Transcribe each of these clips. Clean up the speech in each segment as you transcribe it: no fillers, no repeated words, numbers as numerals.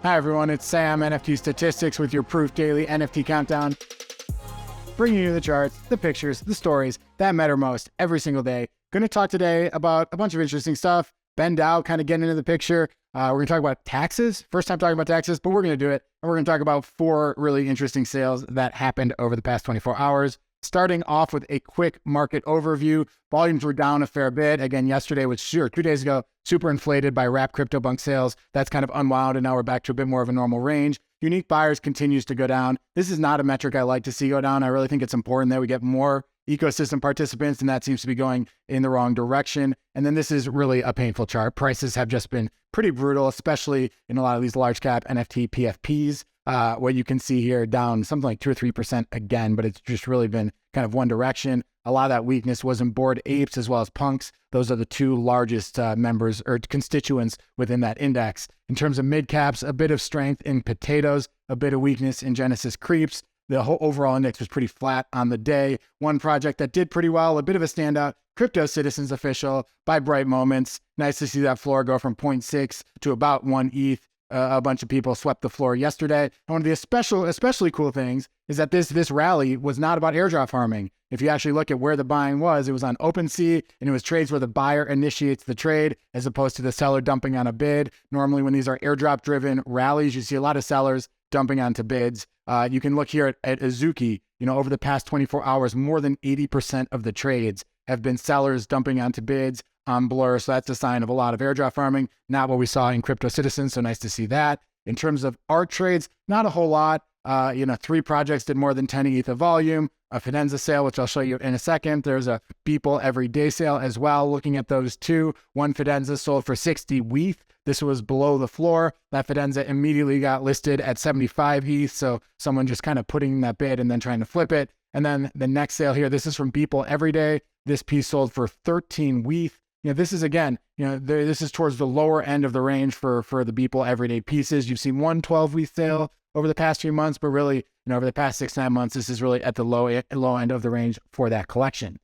Hi everyone, it's Sam, NFTstatistics with your Proof Daily NFT Countdown. Bringing you the charts, the pictures, the stories that matter most every single day. Going to talk today about a bunch of interesting stuff. BendDAO kind of getting into the picture. We're going to talk about taxes. First time talking about taxes, but we're going to do it. And we're going to talk about 4 really interesting sales that happened over the past 24 hours. Starting off with a quick market overview. Volumes were down a fair bit. Again, yesterday was 2 days ago, super inflated by wrap CryptoPunk sales. That's kind of unwound, and now we're back to a bit more of a normal range. Unique buyers continues to go down. This is not a metric I like to see go down. I really think it's important that we get more ecosystem participants, and that seems to be going in the wrong direction. And then this is really a painful chart. Prices have just been pretty brutal, especially in a lot of these large cap NFT PFPs. What you can see here down something like 2 or 3% again, but it's just really been kind of one direction. A lot of that weakness was in Bored Apes as well as Punks. Those are the 2 largest members or constituents within that index. In terms of mid caps, a bit of strength in Potatoes, a bit of weakness in Genesis Creeps. The whole overall index was pretty flat on the day. One project that did pretty well, a bit of a standout, Crypto Citizens Official by Bright Moments. Nice to see that floor go from 0.6 to about 1 ETH. A bunch of people swept the floor yesterday. And one of the especially cool things is that this rally was not about airdrop farming. If you actually look at where the buying was, it was on OpenSea, and it was trades where the buyer initiates the trade as opposed to the seller dumping on a bid. Normally, when these are airdrop-driven rallies, you see a lot of sellers dumping onto bids. You can look here at Azuki. Over the past 24 hours, more than 80% of the trades have been sellers dumping onto bids on Blur. So that's a sign of a lot of airdrop farming, not what we saw in Crypto Citizens. So nice to see that. In terms of art trades, not a whole lot. 3 projects did more than 10 ETH of volume. A Fidenza sale, which I'll show you in a second. There's a Beeple everyday sale as well. Looking at those 2, one Fidenza sold for 60 ETH. This was below the floor. That Fidenza immediately got listed at 75 ETH. So someone just kind of putting that bid and then trying to flip it. And then the next sale here, this is from Beeple everyday. This piece sold for 13 ETH. This is again, this is towards the lower end of the range for the Beeple everyday pieces. You've seen 1 12 ETH sale over the past few months, but really, over the past 6-9 months, this is really at the low end of the range for that collection.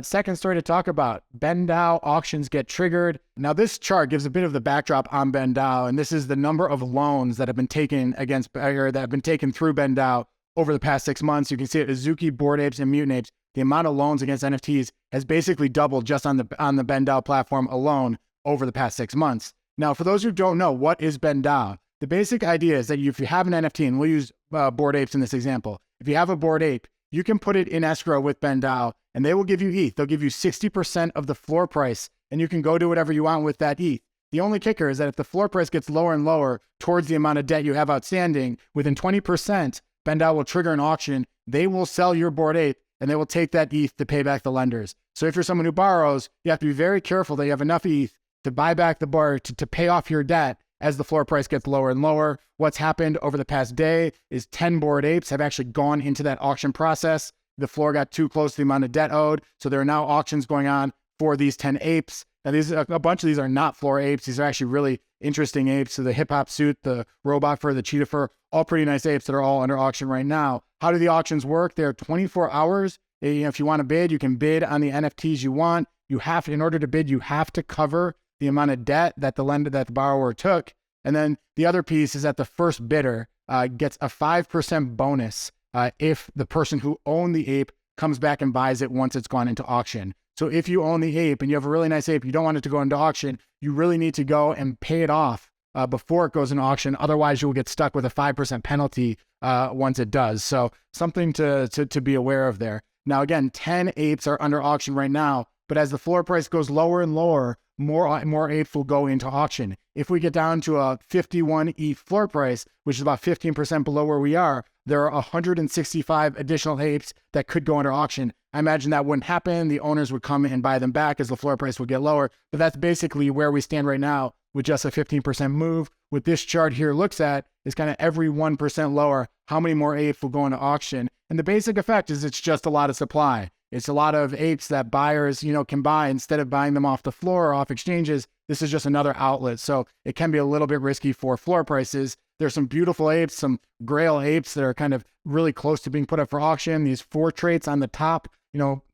Second story to talk about, BendDAO auctions get triggered. Now this chart gives a bit of the backdrop on BendDAO, and this is the number of loans that have been taken through BendDAO over the past 6 months. You can see it, Azuki, Bored Apes, and Mutant Apes. The amount of loans against NFTs has basically doubled just on the BendDAO platform alone over the past 6 months. Now, for those who don't know, what is BendDAO? The basic idea is that if you have an NFT, and we'll use Bored Apes in this example, if you have a Bored Ape, you can put it in escrow with BendDAO, and they will give you ETH. They'll give you 60% of the floor price, and you can go do whatever you want with that ETH. The only kicker is that if the floor price gets lower and lower towards the amount of debt you have outstanding, within 20%, BendDAO will trigger an auction. They will sell your Bored Ape, and they will take that ETH to pay back the lenders. So if you're someone who borrows, you have to be very careful that you have enough ETH to buy back the bar to pay off your debt as the floor price gets lower and lower. What's happened over the past day is 10 Bored Apes have actually gone into that auction process. The floor got too close to the amount of debt owed. So there are now auctions going on for these 10 apes. Now, a bunch of these are not floor apes. These are actually really interesting apes. So the hip hop suit, the robot fur, the cheetah fur, all pretty nice apes that are all under auction right now. How do the auctions work? They're 24 hours. If you want to bid, you can bid on the NFTs you want. In order to bid, you have to cover the amount of debt that the borrower took. And then the other piece is that the first bidder gets a 5% bonus if the person who owned the ape comes back and buys it once it's gone into auction. So if you own the ape and you have a really nice ape, you don't want it to go into auction, you really need to go and pay it off before it goes into auction. Otherwise, you'll get stuck with a 5% penalty once it does. So something to be aware of there. Now, again, 10 apes are under auction right now, but as the floor price goes lower and lower, more apes will go into auction. If we get down to a 51 ETH floor price, which is about 15% below where we are, there are 165 additional apes that could go under auction. I imagine that wouldn't happen. The owners would come and buy them back as the floor price would get lower. But that's basically where we stand right now with just a 15% move. What this chart here looks at is kind of every 1% lower, how many more apes will go into auction. And the basic effect is it's just a lot of supply. It's a lot of apes that buyers, can buy instead of buying them off the floor or off exchanges. This is just another outlet. So it can be a little bit risky for floor prices. There's some beautiful apes, some grail apes that are kind of really close to being put up for auction. These 4 traits on the top,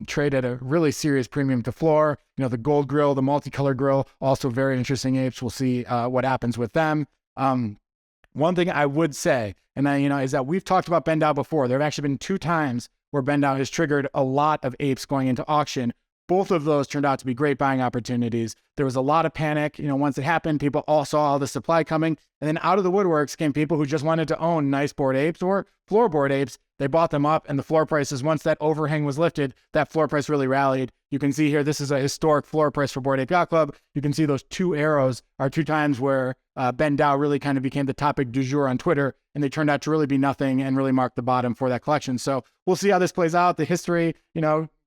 trade at a really serious premium to floor. The gold grill, the multicolor grill, also very interesting apes. We'll see what happens with them. One thing I would say, and then, is that we've talked about BendDAO before. There have actually been 2 times where BendDAO has triggered a lot of apes going into auction. Both of those turned out to be great buying opportunities. There was a lot of panic. Once it happened, people all saw all the supply coming. And then out of the woodworks came people who just wanted to own nice Bored Apes or floorboard apes. They bought them up, and the floor prices, once that overhang was lifted, that floor price really rallied. You can see here, this is a historic floor price for Bored Ape Yacht Club. You can see those 2 arrows are 2 times where BendDAO really kind of became the topic du jour on Twitter, and they turned out to really be nothing and really mark the bottom for that collection. So we'll see how this plays out. The history,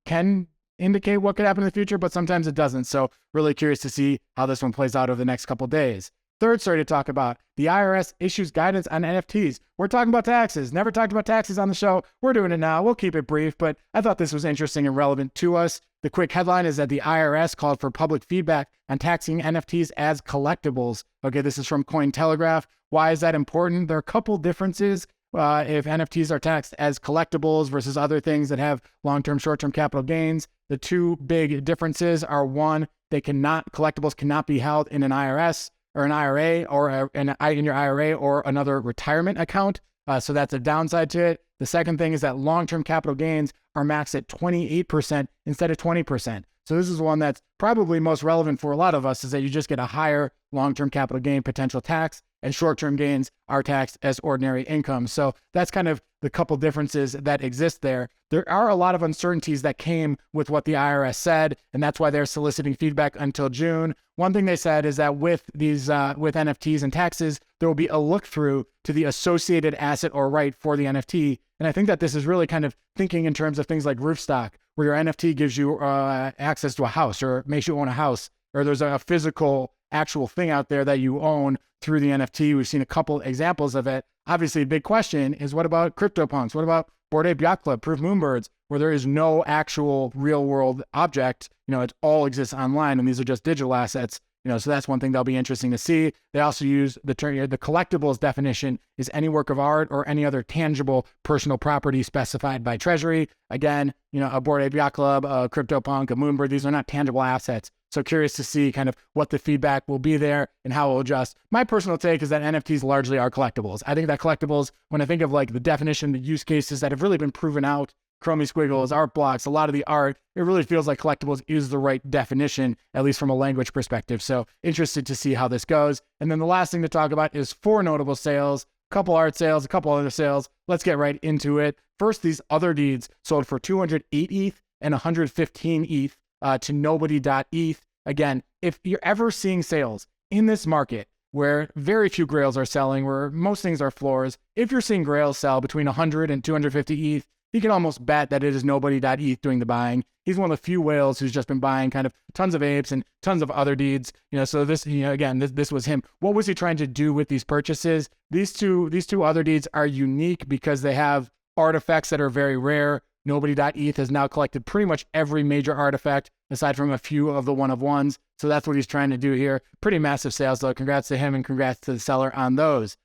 can indicate what could happen in the future, but sometimes it doesn't. So really curious to see how this one plays out over the next couple days. Third story to talk about, the IRS issues guidance on NFTs. We're talking about taxes. Never talked about taxes on the show. We're doing it now. We'll keep it brief, but I thought this was interesting and relevant to us. The quick headline is that the IRS called for public feedback on taxing NFTs as collectibles. Okay, this is from Cointelegraph. Why is that important? There are a couple differences if NFTs are taxed as collectibles versus other things that have long-term, short-term capital gains. The 2 big differences are, one, collectibles cannot be held in an IRS or an IRA or in your IRA or another retirement account. So that's a downside to it. The second thing is that long-term capital gains are maxed at 28% instead of 20%. So this is one that's probably most relevant for a lot of us, is that you just get a higher long-term capital gain potential tax, and short-term gains are taxed as ordinary income. So that's kind of the couple differences that exist there. There are a lot of uncertainties that came with what the IRS said, and that's why they're soliciting feedback until June. One thing they said is that with these with NFTs and taxes, there will be a look-through to the associated asset or right for the NFT. And I think that this is really kind of thinking in terms of things like Roofstock, where your NFT gives you access to a house or makes you own a house, or there's a physical actual thing out there that you own through the NFT. We've seen a couple examples of it. Obviously, a big question is, what about CryptoPunks? What about Bored Ape Yacht Club, Proof Moonbirds, where there is no actual real world object? It all exists online, and these are just digital assets. So that's one thing that'll be interesting to see. They also use the term, the collectibles definition is any work of art or any other tangible personal property specified by Treasury. Again, a Bored Ape Yacht Club, a CryptoPunk, a Moonbird, these are not tangible assets. So curious to see kind of what the feedback will be there and how it will adjust. My personal take is that NFTs largely are collectibles. I think that collectibles, when I think of like the definition, the use cases that have really been proven out, Chromie Squiggles, art blocks, a lot of the art, it really feels like collectibles is the right definition, at least from a language perspective. So interested to see how this goes. And then the last thing to talk about is 4 notable sales, a couple art sales, a couple other sales. Let's get right into it. First, these Otherdeeds sold for 208 ETH and 115 ETH to nobody.eth. Again, if you're ever seeing sales in this market where very few grails are selling, where most things are floors, if you're seeing grails sell between 100 and 250 ETH, you can almost bet that it is nobody.eth doing the buying. He's one of the few whales who's just been buying kind of tons of apes and tons of Otherdeeds. So this, again, this was him. What was he trying to do with these purchases? These two Otherdeeds are unique because they have artifacts that are very rare. Nobody.eth has now collected pretty much every major artifact aside from a few of the one-of-ones. So that's what he's trying to do here. Pretty massive sales though. Congrats to him and congrats to the seller on those.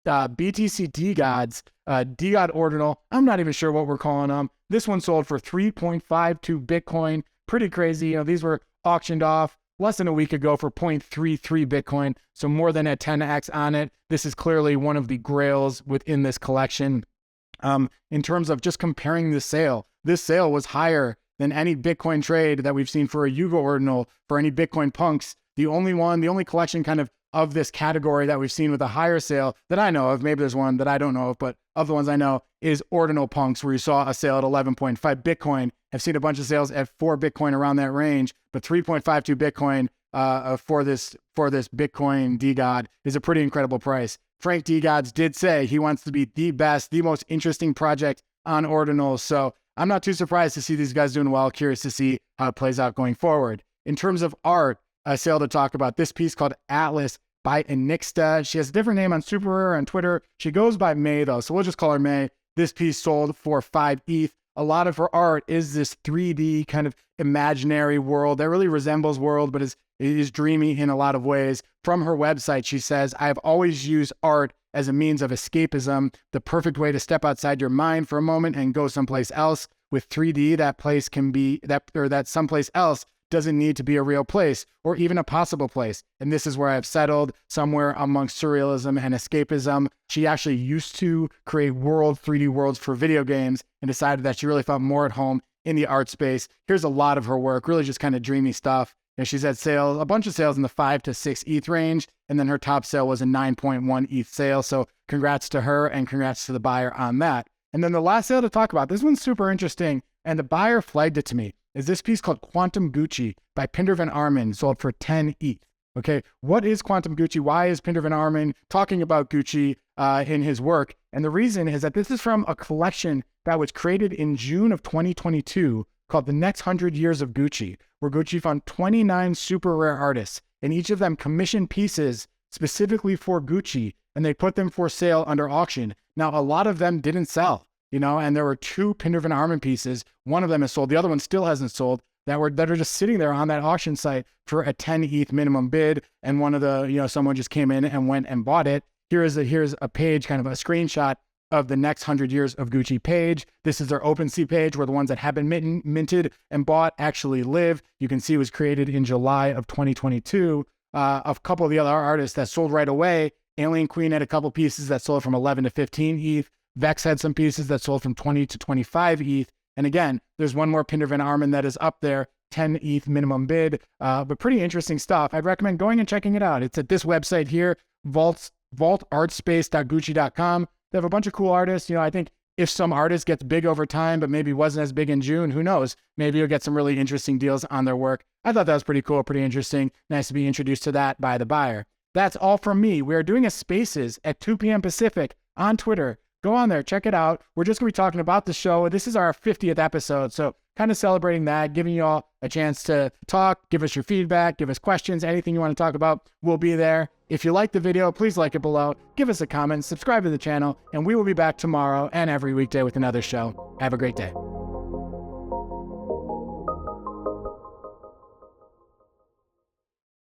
BTC DeGods, DeGod Ordinal. I'm not even sure what we're calling them. This one sold for 3.52 Bitcoin. Pretty crazy. These were auctioned off less than a week ago for 0.33 Bitcoin. So more than a 10x on it. This is clearly one of the grails within this collection. In terms of just comparing the sale, this sale was higher than any Bitcoin trade that we've seen for a Yuga Ordinal, for any Bitcoin punks. The only collection kind of this category that we've seen with a higher sale that I know of, maybe there's one that I don't know of, but of the ones I know, is Ordinal punks, where you saw a sale at 11.5 Bitcoin. I've seen a bunch of sales at 4 Bitcoin around that range, but 3.52 Bitcoin for this Bitcoin DeGod is a pretty incredible price. Frank DeGods did say he wants to be the best, the most interesting project on Ordinals. So I'm not too surprised to see these guys doing well. Curious to see how it plays out going forward. In terms of art, a sale to talk about, this piece called Atlas by Enixt. She has a different name on Super Rare on Twitter. She goes by May though, so we'll just call her May. This piece sold for 5 ETH. A lot of her art is this 3D kind of imaginary world that really resembles world, but is dreamy in a lot of ways. From her website, she says, "I have always used art as a means of escapism, the perfect way to step outside your mind for a moment and go someplace else. With 3D, that place can be that someplace else doesn't need to be a real place or even a possible place. And this is where I've settled, somewhere amongst surrealism and escapism. She actually used to create 3D worlds for video games and decided that she really felt more at home in the art space. Here's a lot of her work, really just kind of dreamy stuff. And she's had sales, a bunch of sales in the 5 to 6 ETH range. And then her top sale was a 9.1 ETH sale. So congrats to her and congrats to the buyer on that. And then the last sale to talk about, this one's super interesting. And the buyer flagged it to me, is this piece called Quantum Gucci by Pinder van Arman, sold for 10 ETH. Okay, what is Quantum Gucci? Why is Pinder van Arman talking about Gucci in his work? And the reason is that this is from a collection that was created in June of 2022 called The Next 100 Years of Gucci, where Gucci found 29 super rare artists, and each of them commissioned pieces specifically for Gucci, and they put them for sale under auction. Now, a lot of them didn't sell, and there were 2 Pinder van Arman pieces. One of them is sold. The other one still hasn't sold, that are just sitting there on that auction site for a 10 ETH minimum bid. And one of the, someone just came in and went and bought it. Here's a page, kind of a screenshot of the Next 100 Years of Gucci page. This is their OpenSea page where the ones that have been minted and bought actually live. You can see it was created in July of 2022. A couple of the other artists that sold right away. Alien Queen had a couple pieces that sold from 11 to 15 ETH. Vex had some pieces that sold from 20 to 25 ETH. And again, there's one more Pinder van Arman that is up there, 10 ETH minimum bid, but pretty interesting stuff. I'd recommend going and checking it out. It's at this website here, vaultartspace.gucci.com. They have a bunch of cool artists. I think if some artist gets big over time, but maybe wasn't as big in June, who knows? Maybe you'll get some really interesting deals on their work. I thought that was pretty cool, pretty interesting. Nice to be introduced to that by the buyer. That's all from me. We are doing a Spaces at 2 p.m. Pacific on Twitter. Go on there, check it out. We're just going to be talking about the show. This is our 50th episode, so kind of celebrating that, giving you all a chance to talk, give us your feedback, give us questions, anything you want to talk about, we'll be there. If you like the video, please like it below, give us a comment, subscribe to the channel, and we will be back tomorrow and every weekday with another show. Have a great day.